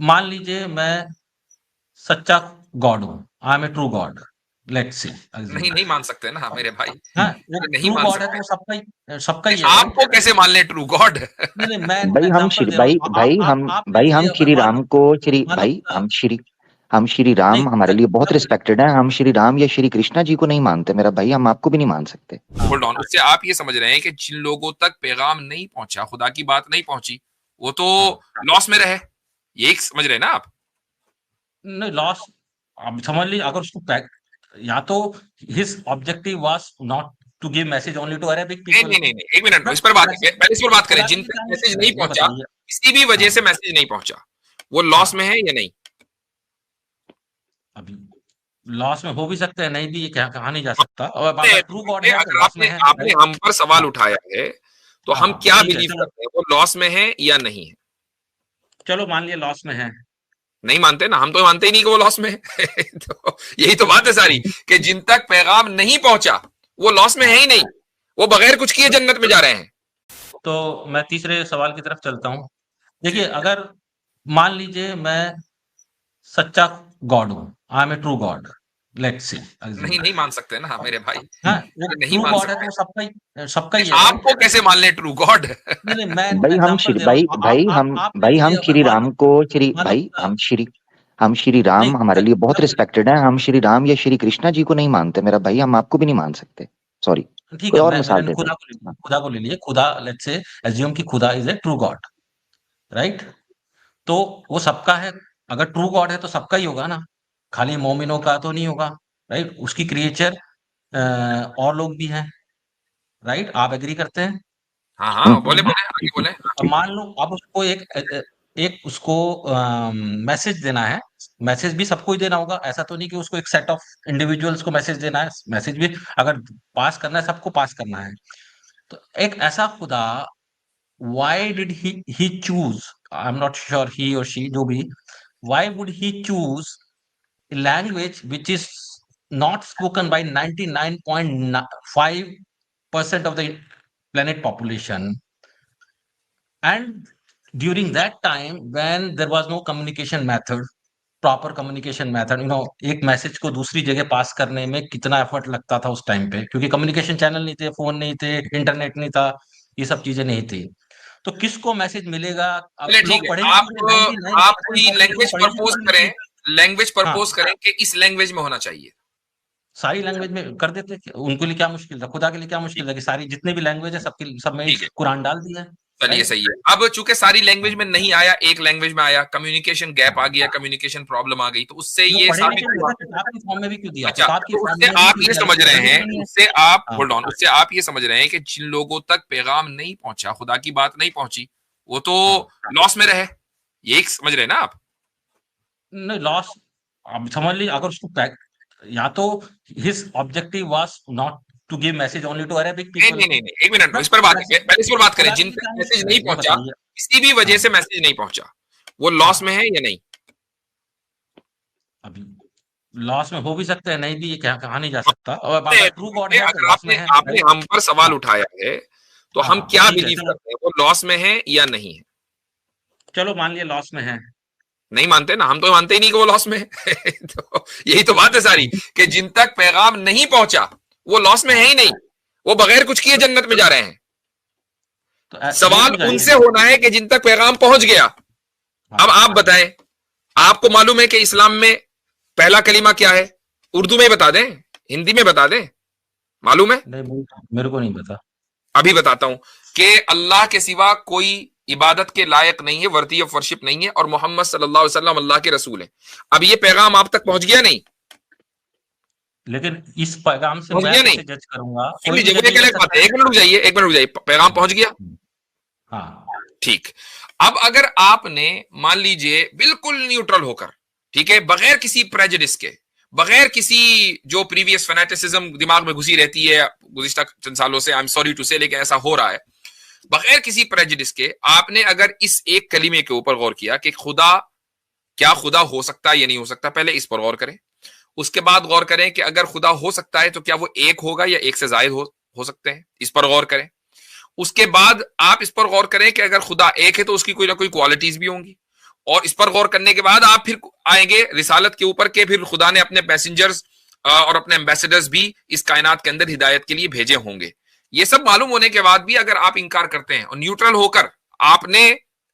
मान लीजिए मैं सच्चा गॉड हूँ, I am a true god, let's say नहीं नहीं मान सकते ना मेरे भाई, हाँ, वो नहीं ट्रू मान गॉड है सकते। तो सबका ही है, राइट? आपको कैसे मान ले ट्रू गॉड? नहीं नहीं, मैं भाई हम एग्जांपल श्री दे रहा भाई हूँ। भाई हम आप भाई हम देखिए, श्री मान राम लो को श्री मान लो भाई हम श्री नहीं, राम हमारे लिए बहुत रिस्पेक्टेड है। हम श्री राम या श्री कृष्णा जी को नहीं मानते मेरा भाई, हम आपको भी नहीं मान सकते। होल्ड ऑन, उससे आप ये समझ रहे हैं कि जिन लोगों तक पैगाम नहीं पहुंचा, खुदा की बात नहीं पहुंची, वो तो लॉस में रहे, ये समझ रहे हैं ना आप? नहीं लॉस, आप समझ लीजिए, अगर उसको या तो his objective was not to give message only to Arabic नहीं पीपल नहीं नहीं नहीं, एक मिनट, ना, इस पर बात वैसे पहले इस पर बात करें। खुदा के जिन लिए तक क्या मैसेज मुश्किल नहीं है ये पहुंचा, बताइए? किसी भी वजह हाँ से मैसेज नहीं पहुंचा, वो लॉस हाँ, में है या नहीं? अभी लॉस में हो भी सकते हैं, नहीं भी, ये कहा नहीं जा सकता, और आपने अगर ट्रू गॉड है तो अगर लॉस में आपने है, आपने राइट? हम पर सवाल हाँ उठाया है, तो हम हाँ, क्या ठीक है, बिलीव चलो करते हैं, वो लॉस में है या नहीं है? चलो मान लिया लॉस में है। नहीं मानते ना, हम तो मानते ही नहीं कि वो लॉस में है। तो यही तो बात है सारी, कि जिन तक पैगाम नहीं पहुंचा वो लॉस में है हाँ, ही नहीं, वो बगैर कुछ किए जन्नत में जा रहे हैं। तो मैं तीसरे सवाल की तरफ चलता हूँ। देखिए, अगर मान लीजिए मैं सच्चा गॉड हूँ, I am a true god, let's say नहीं नहीं मान सकते ना मेरे भाई, हाँ, वो नहीं ट्रू मान गॉड है सकते। तो सबका ही है, राइट? आपको कैसे मान ले ट्रू गॉड? नहीं नहीं, मैं भाई हम एग्जांपल श्री दे रहा हूँ। आप भाई हम देखिए, श्री राम को श्री मान लो भाई हम श्री नहीं, राम हमारे लिए बहुत खुदा को रिस्पेक्टेड है। हम श्री राम या श्री कृष्णा जी को नहीं मानते मेरा भाई, हम आपको भी नहीं मान सकते। सॉरी, ठीक कोई है, और मैं मिसाल मैंने दे दो। खुदा को ले लिए, खुदा, लेट्स से एज्यूम कि खुदा is a true God, right? तो वो सबका है, अगर ट्रू गॉड है तो सबका ही होगा ना, खाली मोमिनों का तो नहीं होगा, राइट? उसकी क्रिएचर और लोग भी हैं, राइट? आप एग्री करते हैं? हाँ हाँ, बोले बोले, जी आगे जी बोले। अब जी। मान लो, अब उसको एक उसको मैसेज देना है, मैसेज भी सबको ही देना होगा, ऐसा तो नहीं कि उसको एक सेट ऑफ इंडिविजुअल्स को मैसेज देना है, मैसेज भी अगर पास करना है, सबको पास करना है। तो एक ऐसा खुदा, why did he choose, I am not sure, he or she जो भी, why would he choose language which is not spoken by 99.5% of the planet population, and during that time when there was no communication method, proper communication method, एक message को दूसरी जगह पास करने में कितना effort लगता था उस टाइम पे, क्योंकि कम्युनिकेशन चैनल नहीं थे, फोन नहीं थे, इंटरनेट नहीं था, ये सब चीजें नहीं थी। तो किसको मैसेज मिलेगा? अब चले ठीक लोग है, पढ़ेंगे पूरे आप 99% कोई पॉपुलेशन लैंग्वेज पढ़ेगी प्रपोज पूरी करें, मैसेज। लैंग्वेज हाँ, प्रपोज करें कि इस लैंग्वेज में होना चाहिए। सारी लैंग्वेज में कर देते, उनके लिए क्या मुश्किल था, खुदा के लिए क्या मुश्किल ठीक था कि सारी जितने भी लैंग्वेज है सबके सब में ठीक है, कुरान डाल दिया है, चलिए राइट? सही है। अब चूंकि सारी लैंग्वेज हाँ, में नहीं आया, एक लैंग्वेज में आया, कम्युनिकेशन गैप आ हाँ। गया, कम्युनिकेशन प्रॉब्लम आ गई, तो उससे वो ये पढ़ेंगे साबित क्यों हुआ। बेटा, किताब की फॉर्म में भी क्यों दिया, अच्छा, किताब की तो फॉर्म उससे में भी आप क्यों ये दिया, समझ रहे जरूरी हैं, तो नहीं है? उससे आप हाँ, होल्ड ऑन, उससे आप ये समझ रहे हैं कि जिन लोगों तक पैगाम नहीं पहुंचा, खुदा की बात नहीं पहुंची, वो तो हाँ। लॉस में रहे, ये समझ रहे हैं ना आप? नहीं लॉस, आप समझ लीजिए, अगर उसको या तो his objective was not to give message only to Arabic नहीं पीपल नहीं नहीं नहीं, एक मिनट, ना, इस पर बात वैसे पहले इस पर बात करें। खुदा के जिन लिए तक क्या मैसेज मुश्किल है नहीं ये पहुंचा, बताइए? किसी भी वजह से हाँ मैसेज नहीं पहुंचा, वो लॉस हाँ, में है या नहीं? अभी लॉस में हो भी सकते हैं, नहीं भी, ये कहा नहीं जा सकता, और अगर ट्रू गॉड है तो अगर लॉस में आपने है, आपने राइट? हम पर सवाल हाँ उठाया है, तो हम हाँ, क्या ठीक है, बिलीव चलो करते हैं, वो लॉस में है या नहीं है? चलो मान लिया लॉस में है। नहीं मानते ना, हम तो मानते ही नहीं कि वो लॉस में है। तो यही तो बात है सारी, कि जिन तक पैगाम नहीं पहुंचा, वो लॉस में है हाँ, ही नहीं, वो बगैर कुछ किए जन्नत में जा रहे हैं। तो ये सवाल क्यों जाएंगे? उनसे होना है कि जिन तक पैगाम पहुंच गया। अब हाँ, आप बताएं, आपको मालूम है कि इस्लाम में पहला कलीमा क्या है? उर्दू में बता दें, हिंदी में बता दें, मालूम है? नहीं मेरे को नहीं पता। अभी बताता हूं कि अल्लाह के सिवा कोई इबादत के लायक नहीं है, वर्दी ऑफ वर्शिप नहीं है, और मोहम्मद सल्लल्लाहु अलैहि वसल्लम अल्लाह के रसूल है। अब ये पैगाम आप तक पहुंच गया नहीं? लेकिन इस पैगाम से पहुंच मैं गया नहीं? कैसे जज करूंगा? सुन कोई भी लीजिए, वो जज नहीं एक कर अलग बात सकता है, है। एक मिनट रुक जाइए, एक मिनट रुक जाइए, पैगाम पहुंच गया। हाँ ठीक। अब अगर आपने मान लीजिए बिल्कुल न्यूट्रल होकर, ठीक है, बगैर किसी प्रेजुडिस के, बगैर किसी जो प्रीवियस फैनेटिसिज्म दिमाग में घुसी रहती है गुज़िश्ता चंद सालों से, आई एम सॉरी टू से, लेकिन ऐसा हो रहा है, बगैर किसी प्रेजुडिस के आपने अगर इस एक कलीमे के ऊपर गौर किया कि खुदा, क्या खुदा हो सकता है या नहीं हो सकता, पहले इस पर गौर करें। उसके बाद गौर करें कि अगर खुदा हो सकता है तो क्या वो एक होगा या एक से ज्यादा हो सकते हैं, इस पर गौर करें। उसके बाद आप इस पर गौर करें कि अगर खुदा एक है तो उसकी कोई ना कोई क्वालिटीज भी होंगी। और इस पर गौर करने के बाद आप फिर आएंगे रिसालत के ऊपर के फिर खुदा ने अपने पैसेंजर्स और अपने एम्बेसडर्स भी इस कायनात के अंदर हिदायत के लिए भेजे होंगे। ये सब मालूम होने के बाद भी अगर आप इंकार करते हैं और न्यूट्रल होकर आपने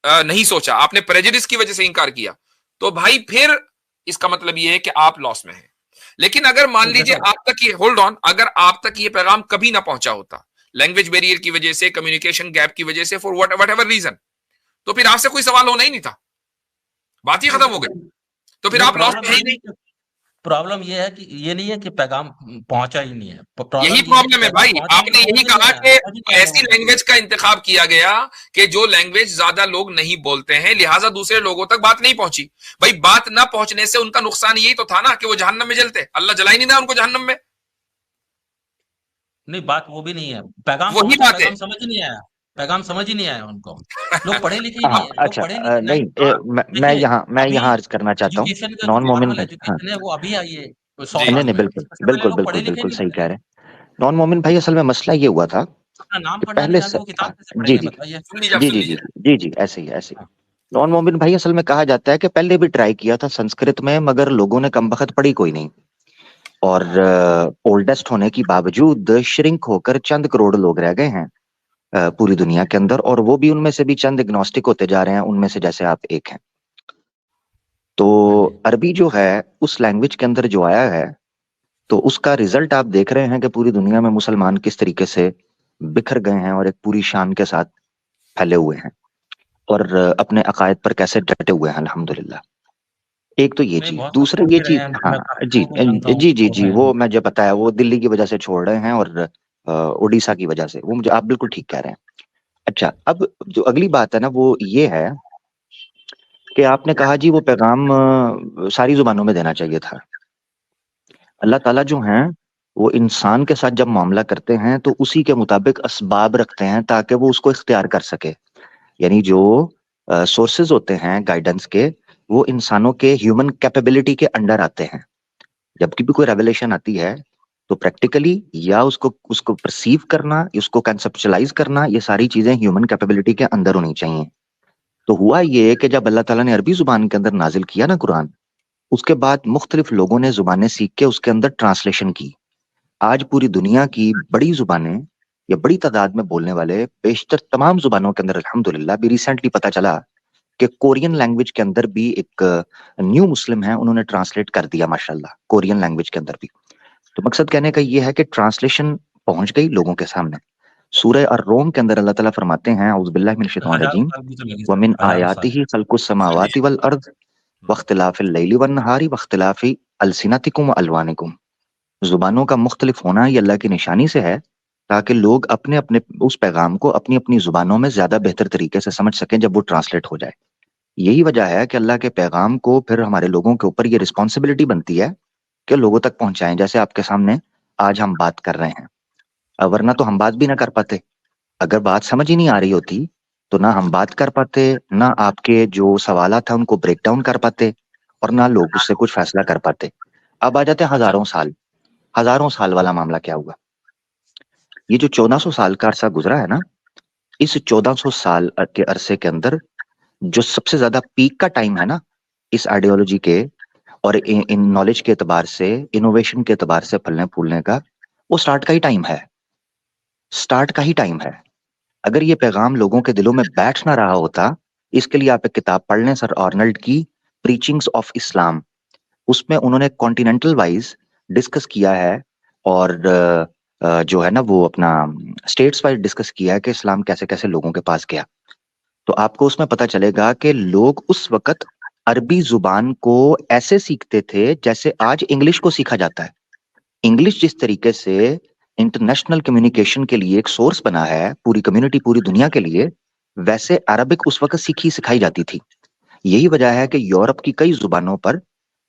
नहीं सोचा, आपने प्रेजुडिस की वजह से इंकार किया, तो भाई फिर इसका मतलब ये है कि आप लॉस में हैं। लेकिन अगर मान लीजिए आप तक ये, होल्ड ऑन, अगर आप तक ये पैगाम कभी ना पहुंचा होता, लैंग्वेज बैरियर की वजह से, कम्युनिकेशन गैप की वजह से, फॉर वट एवर रीजन, तो फिर आपसे कोई सवाल होना ही नहीं था, बात ही खत्म हो गई। तो फिर आप लॉस में है ही नहीं। प्रॉब्लम ये है कि ये नहीं है कि पैगाम पहुंचा ही नहीं है, यही प्रॉब्लम है भाई। आपने यही कहा कि ऐसी लैंग्वेज का इंतखाब किया गया कि जो लैंग्वेज ज्यादा लोग नहीं बोलते हैं, लिहाजा दूसरे लोगों तक बात नहीं पहुंची। भाई बात ना पहुंचने से उनका नुकसान यही तो था ना कि वो जहन्नम में जलते। अल्लाह जला ही नहीं ना उनको जहन्नम में। नहीं, बात वो भी नहीं है, पैगाम वही बात है, पैगाम समझ ही नहीं आया, पैगाम समझ ही नहीं आया उनको। लोग पढ़े लिखे ही हाँ, नहीं है, अच्छा, लोग पढ़े लिखे नहीं, मैं यहाँ अर्ज करना चाहता हूँ, एजुकेशन का नॉन जो मोमिन फॉर्मल भाई, हाँ, एजुकेशन है वो अभी आई है 100 जी। साल नहीं, में। बिल्कुल इससे पहले बिल्कुल लोग बिल्कुल पढ़े लिखे बिल्कुल नहीं सही थे। कह रहे हैं नॉन मोमिन भाई। असल में मसला ये हुआ था अपना नाम कि पढ़ना नहीं पहले जानते, से, वो किताब कैसे जी पढ़ेंगे जी बताइए? सुन लीजिए, जी सुन जी लीजिए। जी जी, ऐसे ही ऐसे ही। हाँ। नॉन मोमिन भाई, असल में कहा जाता है कि पहले भी ट्राई किया था संस्कृत में, मगर लोगों ने कम बखत पढ़ी कोई नहीं, और ओल्डेस्ट होने की बावजूद श्रिंक होकर चंद करोड़ लोग रह गए हैं पूरी दुनिया के अंदर, और वो भी उनमें से भी चंद इग्नोस्टिक होते जा रहे हैं, उनमें से जैसे आप एक हैं। तो अरबी जो है उस लैंग्वेज के अंदर जो आया है, तो उसका रिजल्ट आप देख रहे हैं कि पूरी दुनिया में मुसलमान किस तरीके से बिखर गए हैं और एक पूरी शान के साथ फैले हुए हैं, और अपने अकायद पर कैसे डटे हुए हैं अल्हम्दुलिल्लाह। एक तो ये नहीं, चीज, बहुत सारे दूसरा लोग ये भी रहे चीज, हैं, हाँ मैं काफी जी लोगों को जानता हूँ, जी जी वो जी, हैं। वो मुझे पता है, वो दिल्ली की वजह से छोड़ रहे हैं और उड़ीसा की वजह से, वो मुझे, आप बिल्कुल ठीक कह रहे हैं। अच्छा, अब जो अगली बात है ना वो ये है कि आपने कहा जी वो पैगाम सारी जुबानों में देना चाहिए था। अल्लाह ताला जो हैं वो इंसान के साथ जब मामला करते हैं तो उसी के मुताबिक असबाब रखते हैं ताकि वो उसको इख्तियार कर सके। यानी जो सोर्सेज होते हैं गाइडेंस के, वो इंसानों के ह्यूमन कैपेबिलिटी के अंडर आते हैं। जबकि भी कोई रेवलेशन आती है तो प्रैक्टिकली या उसको उसको परसीव करना, उसको कंसेप्चुअलाइज करना, ये सारी चीजें ह्यूमन कैपेबिलिटी के अंदर होनी चाहिए। तो हुआ ये कि जब अल्लाह ताला ने अरबी जुबान के अंदर नाजिल किया ना कुरान, उसके बाद मुख्तलिफ लोगों ने जुबानें सीख के उसके अंदर ट्रांसलेशन की। आज पूरी दुनिया की बड़ी जुबानें या बड़ी तादाद में बोलने वाले बेशतर तमाम जुबानों के अंदर अल्हम्दुलिल्लाह, भी रिसेंटली पता चला कि कोरियन लैंग्वेज के अंदर भी एक न्यू मुस्लिम है, उन्होंने ट्रांसलेट कर दिया माशाल्लाह कोरियन लैंग्वेज के अंदर भी। तो मकसद कहने का ये है कि ट्रांसलेशन पहुंच गई लोगों के सामने। सूरह अर्रोम के अंदर अल्लाह ताला फरमाते हैं, औज़ु बिल्लाहि मिनश शैतानिर हजारों रजीम, साल भी तो लगे व सर, मिन हजारों साल। आयातिही खल्कुस समावाति वल अर्द वख्तिलाफिल लैली वन नहारी वख्तिलाफि अलसिनतिकुम व अलवानिकुम। जुबानों का मुख्तलिफ होना ये अल्लाह की निशानी से है, ताकि लोग अपने अपने उस पैगाम को अपनी अपनी जुबानों में ज्यादा बेहतर तरीके से समझ सकें जब वो ट्रांसलेट हो जाए। यही वजह है कि अल्लाह के पैगाम को फिर हमारे लोगों के ऊपर ये रिस्पॉन्सिबिलिटी बनती है कि लोगों तक पहुंचाएं, जैसे आपके सामने आज हम बात कर रहे हैं। वरना तो हम बात भी ना कर पाते। अगर बात समझ ही नहीं आ रही होती तो ना हम बात कर पाते, ना आपके जो सवाल था उनको ब्रेक डाउन कर पाते, और ना लोग उससे कुछ फैसला कर पाते। अब आ जाते हैं हजारों साल वाला मामला क्या हुआ। ये जो 1400 साल का अरसा गुजरा है ना, इस 1400 साल के अरसे के अंदर जो सबसे ज्यादा पीक का टाइम है ना इस आइडियोलॉजी के और इन नॉलेज के एतबार से, इनोवेशन के एतबार से फलने फूलने का, वो स्टार्ट का ही टाइम है। स्टार्ट का ही टाइम है। अगर ये पैगाम लोगों के दिलों में बैठ ना रहा होता, इसके लिए आप एक किताब पढ़ लें सर आर्नल्ड की, प्रीचिंग्स ऑफ इस्लाम। उसमें उन्होंने कॉन्टिनेंटल वाइज डिस्कस किया है, और जो है ना वो अपना स्टेट्स वाइज डिस्कस किया है कि इस्लाम कैसे कैसे लोगों के पास गया। तो आपको उसमें पता चलेगा कि लोग उस वक्त अरबी जुबान को ऐसे सीखते थे जैसे आज इंग्लिश को सीखा जाता है। इंग्लिश जिस तरीके से इंटरनेशनल कम्युनिकेशन के लिए एक सोर्स बना है पूरी कम्युनिटी, पूरी दुनिया के लिए, वैसे अरबिक उस वक्त सीखी सिखाई जाती थी। यही वजह है कि यूरोप की कई जुबानों पर,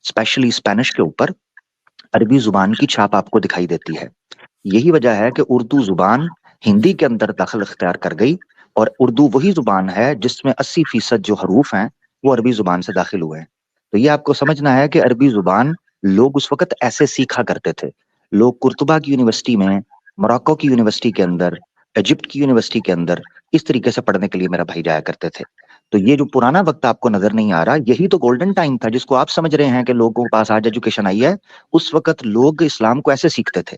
स्पेशली स्पेनिश के ऊपर, अरबी जुबान की छाप आपको दिखाई देती है। यही वजह है कि उर्दू जुबान हिंदी के अंदर दखल इख्तियार कर गई, और उर्दू वही जुबान है जिसमें 80% जो हरूफ हैं वो अरबी जुबान से दाखिल हुए हैं। तो ये आपको समझना है कि अरबी जुबान लोग उस वक्त ऐसे सीखा करते थे। लोग कुर्तुबा की यूनिवर्सिटी में, मोरक्को की यूनिवर्सिटी के अंदर, इजिप्ट की यूनिवर्सिटी के अंदर इस तरीके से पढ़ने के लिए मेरा भाई जाया करते थे। तो ये जो पुराना वक्त आपको नजर नहीं आ रहा, यही तो गोल्डन टाइम था जिसको आप समझ रहे हैं कि लोगों के पास आज एजुकेशन आई है। उस वक्त लोग इस्लाम को ऐसे सीखते थे।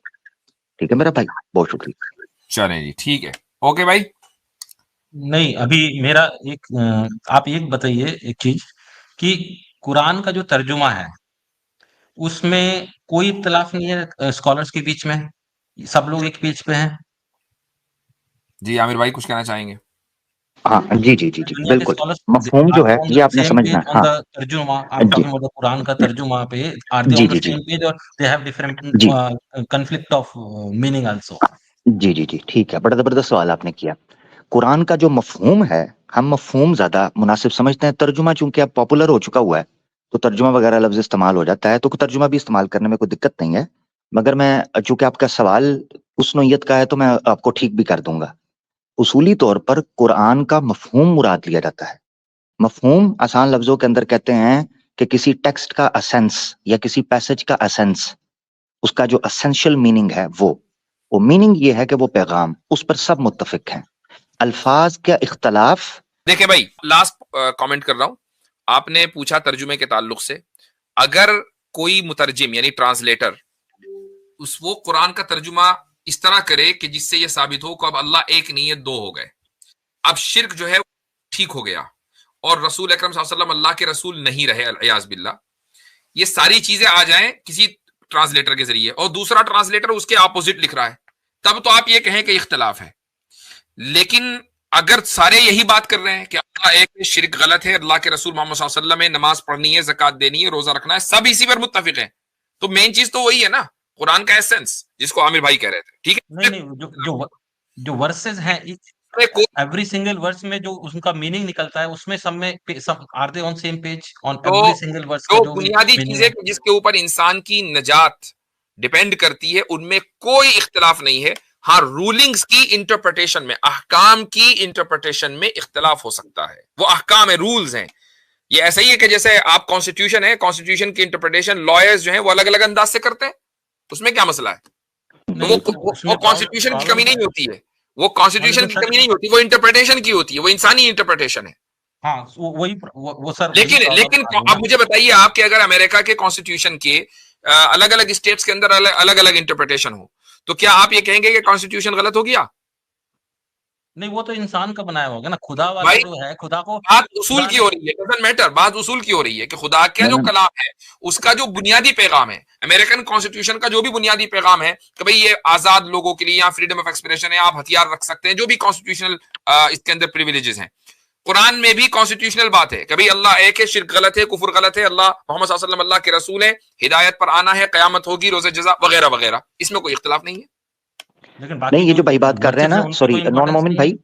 ठीक है मेरा भाई, बहुत शुक्रिया। चलें जी, ठीक है, ओके भाई। नहीं, अभी मेरा आप एक बताइए एक चीज कि कुरान का जो तर्जुमा है उसमें कोई इख्तिलाफ नहीं है स्कॉलर्स के बीच में, सब लोग एक पेज पे हैं। जी आमिर भाई कुछ कहना चाहेंगे? हाँ जी जी जी जी दुनिया के बिल्कुल। स्कॉलर्स मफहूम जो आर है ऑन ये द आपने सेम समझना पेज है। ऑन हाँ द तर्जुमा, आई एम जी टॉकिंग अबाउट द कुरान का तर्जुमा पे, आर दे जी ऑन द जी जी same page or they have different जी कॉन्फ्लिक्ट ऑफ मीनिंग आल्सो? जी जी जी ठीक है, बड़ा जबरदस्त सवाल आपने किया। कुरान का जो मफहूम है, हम मफहूम ज्यादा मुनासिब समझते हैं। तर्जुमा चूंकि अब पॉपुलर हो चुका हुआ है तो तर्जुमा वगैरह लफ्ज इस्तेमाल हो जाता है, तो तर्जुमा भी इस्तेमाल करने में कोई दिक्कत नहीं है। मगर मैं चूंकि आपका सवाल उस नोयत का है तो मैं आपको ठीक भी कर दूंगा। उसूली तौर पर कुरान का मफहूम मुराद लिया जाता है। मफहूम आसान लफ्जों के अंदर कहते हैं कि किसी टेक्स्ट का असेंस या किसी पैसेज का असेंस, उसका जो असेंशियल मीनिंग है वो मीनिंग ये है कि वो पैगाम, उस पर सब मुत्तफिक हैं। अल्फाज का इख्तलाफ। देखिए भाई, लास्ट कमेंट कर रहा हूं। आपने पूछा तर्जुमे के ताल्लुक से, अगर कोई मुतरजिम यानी ट्रांसलेटर वो कुरान का तर्जुमा इस तरह करे कि जिससे यह साबित हो कि अब अल्लाह एक नहीं है, दो हो गए, अब शिर्क जो है ठीक हो गया और रसूल अकरम सल्लल्लाहु अलैहि वसल्लम अल्लाह के रसूल नहीं रहे, अलियाज बिल्ला, ये सारी चीजें आ जाएं किसी ट्रांसलेटर के जरिए और दूसरा ट्रांसलेटर उसके अपोजिट लिख रहा है, तब तो आप ये कहें कि इख्तलाफ है। लेकिन अगर सारे यही बात कर रहे हैं कि अल्लाह एक है, शिर्क गलत है, अल्लाह के रसूल मोहम्मद सल्लल्लाहु अलैहि वसल्लम है, नमाज पढ़नी है, ज़कात देनी है, रोजा रखना है, सब इसी पर मुत्तफिक है, तो मेन चीज तो वही है ना, कुरान का एसेंस, जिसको आमिर भाई कह रहे थे। ठीक नहीं है, नहीं, जो वर्सेस हैं, एवरी सिंगल वर्स में जो उसका मीनिंग निकलता है उसमें सब में सब are they on same page on तो एवरी सिंगल वर्स का जो जो भी बुनियादी मीनिंग चीजें है? जिसके ऊपर इंसान की नजात डिपेंड करती है उनमें कोई इख्तिलाफ नहीं है। हाँ, रूलिंग्स की इंटरप्रिटेशन में, अहकाम की इंटरप्रिटेशन में इख्तिलाफ हो सकता है, वो अहकाम है, रूल्स हैं। ये ऐसा ही है कि जैसे आप कॉन्स्टिट्यूशन है, कॉन्स्टिट्यूशन की इंटरप्रिटेशन लॉयर्स जो हैं वो अलग अलग अंदाज से करते हैं, उसमें क्या मसला है? तो नहीं, तो वो उसमें कॉन्स्टिट्यूशन की कमी प्रॉब्लम नहीं होती है, वो कॉन्स्टिट्यूशन लेकिन की सर, कमी नहीं होती, वो इंटरप्रिटेशन की होती है, वो इंसानी इंटरप्रिटेशन है। हाँ, वो सर वही लेकिन प्रॉब्लम लेकिन आ रही है आप ना। मुझे बताइए, आपके अगर अमेरिका के कॉन्स्टिट्यूशन के अलग अलग स्टेट्स के अंदर अलग अलग इंटरप्रिटेशन हो, तो क्या आप ये कहेंगे कि कॉन्स्टिट्यूशन गलत हो गया? नहीं, वो तो इंसान का बनाया होगा ना, खुदा वाला भाई, जो है, खुदा को बात उसूल खुदा की ने हो रही है, डजंट मैटर, बात उसूल की हो रही है कि खुदा का जो कलाम है उसका जो बुनियादी पैगाम है, अमेरिकन कॉन्स्टिट्यूशन का जो भी बुनियादी पैगाम है कि भाई ये आजाद लोगों के लिए, या फ्रीडम ऑफ एक्सप्रेशन है, आप हथियार रख सकते हैं, जो भी कॉन्स्टिट्यूशनल इसके अंदर प्रिविलेजेस हैं, कुरान में भी कॉन्स्टिट्यूशनल बात है कि भाई अल्लाह एक है, शिर्क गलत है, कुफर गलत है, अल्लाह मोहम्मद सल्लल्लाहु अलैहि वसल्लम अल्लाह के रसूल है, हिदायत पर आना है, कयामत होगी, रोज़े जज़ा वगैरह वगैरह, इसमें कोई इख्तिलाफ नहीं है। लेकिन नहीं, बाकी ये जो जो भाई बात कर रहे हैं वर्सेस है ना, उनको तो सॉरी नॉन इम्पोर्टेंस मोमिन नहीं है। भाई,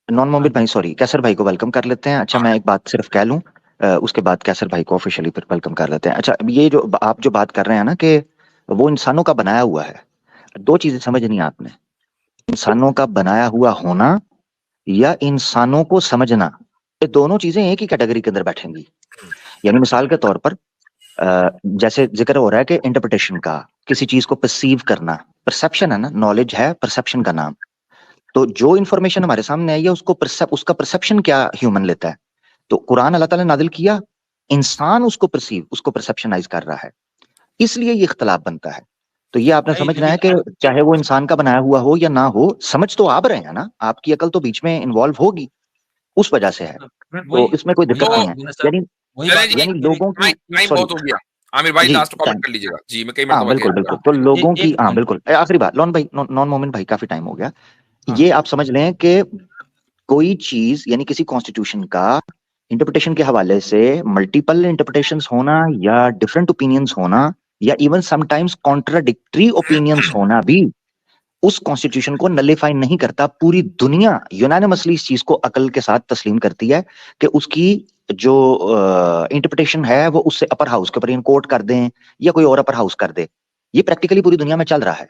नॉन हाँ मोमिन जी, भाई सॉरी, कैसर भाई को वेलकम कर लेते हैं। अच्छा, हाँ, मैं एक बात सिर्फ कह लूं, उसके बाद कैसर भाई को ऑफिशियली फिर वेलकम कर लेते हैं। अच्छा, ये जो आप जो बात कर रहे हैं ना कि वो इंसानों का बनाया हुआ है, दो चीजें समझनी है आपने। इंसानों का बनाया हुआ होना या इंसानों को समझना, ये दोनों चीजें एक ही कैटेगरी के अंदर बैठेंगी। यानी मिसाल के तौर पर जैसे जिक्र हो रहा है कि इंटरप्रिटेशन का, किसी चीज को परसीव करना, परसेप्शन है ना, नॉलेज है परसेप्शन का नाम। तो जो इन्फॉर्मेशन हमारे सामने आई है उसका परसेप्शन क्या ह्यूमन लेता है। तो कुरान अल्लाह ताला ने नादिल किया, इंसान उसको परसेप्शनाइज कर रहा है, इसलिए ये इख्तलाफ बनता है। तो ये आपने नहीं, समझना है लेकिन कि चाहे वो इंसान का बनाया हुआ हो या ना हो, समझ तो आप रहे हैं ना, आपकी अकल तो बीच में इन्वॉल्व होगी, उस वजह से है। तो वही इसमें कोई वही दिक्कत नहीं बात है। हुई ना सर, यानी वही चलें बात जी, हुई यानी ना लोगों की, टाइम सॉरी बहुत हो गया। आमिर भाई जी, लास्ट कमेंट कर लीजिएगा जी, मैं कई हाँ मरतबा कह बिल्कुल चुका बिल्कुल, हूं। तो लोगों की, एक हाँ पॉइंट। बिल्कुल, आखिरी बात लोन भाई, नॉन मोमिन भाई, काफी टाइम हो गया। हाँ, ये आप समझ लें कि कोई चीज यानी किसी कॉन्स्टिट्यूशन का इंटरप्रिटेशन के हवाले से मल्टीपल इंटरप्रिटेशंस होना या डिफरेंट ओपिनियंस होना या इवन समटाइम्स कॉन्ट्राडिक्टरी ओपिनियंस होना भी उस कॉन्स्टिट्यूशन को नलिफाई नहीं करता। पूरी दुनिया यूनानिमसली इस चीज को अकल के साथ तस्लीम करती है कि उसकी जो इंटरप्रिटेशन है वो उससे अपर हाउस के ऊपर कोर्ट कर दें या कोई और अपर हाउस कर दे। ये प्रैक्टिकली पूरी दुनिया में चल रहा है।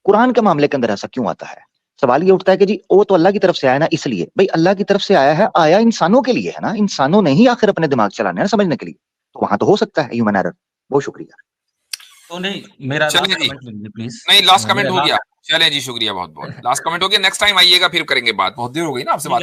कुरान के मामले के अंदर ऐसा क्यों आता है? सवाल ये उठता है कि जी वो तो अल्लाह की तरफ से आया ना, इसलिए भाई अल्लाह की तरफ से आया है, आया इंसानों के लिए है ना, इंसानों ने ही आखिर अपने दिमाग चलाने हैं ना समझने के लिए, तो वहां तो हो सकता है ह्यूमन एरर। बहुत शुक्रिया। तो नहीं, मेरा चलिए लास्ट जी, कमेंट लीजिए प्लीज। नहीं लास्ट मेरा कमेंट हो गया, लास्ट चलें जी, शुक्रिया बहुत बहुत, लास्ट कमेंट हो गया, नेक्स्ट टाइम आइएगा फिर करेंगे बात, बहुत देर हो गई ना आपसे बात